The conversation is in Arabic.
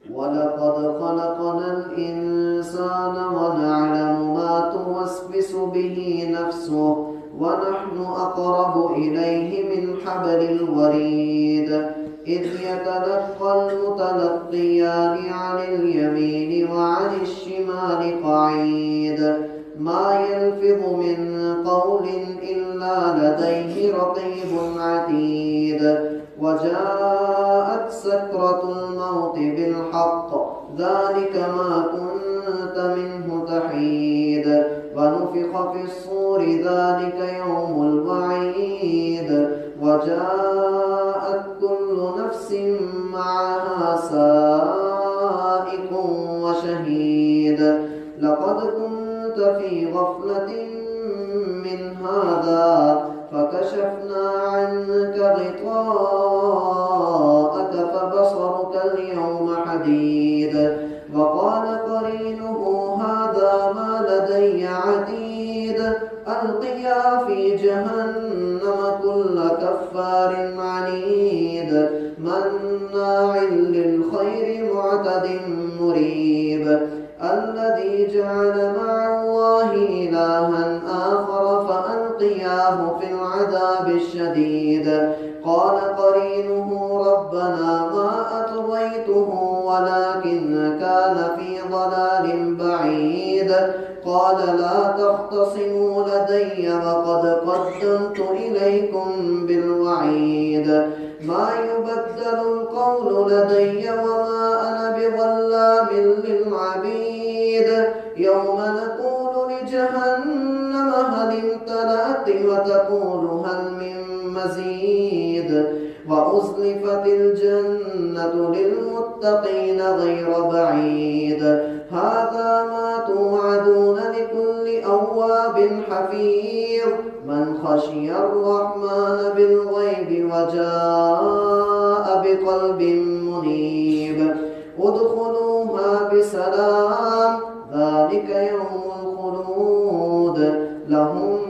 ولقد خلقنا الإنسان ونعلم ما توسوس به نفسه ونحن أقرب إليه من حبل الوريد إذ يتلقى المتلقيان عن اليمين وعن الشمال قعيد ما يلفظ من قول إلا لديه رقيب عتيد وجاءت سكرة الموت بالحق ذلك ما كنت منه تحيد ونفخ في الصور ذلك يوم الوعيد وجاءت كل نفس معها سائق وشهيد لقد كنت في غفلة من هذا فكشفنا عنك غطاءك فبصرك اليوم حديد وقال قرينه هذا ما لدي عتيد ألقيا في جهنم كل كفار عنيد مناع للخير معتد مريب الذي جعل مع الله إلها آخر فألقياه في العذاب الشديد قال قرينه ربنا ما أطغيته ولكن كان في ضلال بعيد قال لا تختصموا لدي وقد قدمت إليكم بالوعيد ما يبدل القول لدي وما أنا بظلام للعبيد يوم نقول لجهنم هل امتلأت وتقول هل من مزيد وأزلفت الجنة للمتقين غير بعيد هذا ما توعدون لكل أواب حفيظ من خشي الرحمن بالغيب وجاء بقلب منيب ادخلوها بسلام ذلك يوم الخلود لهم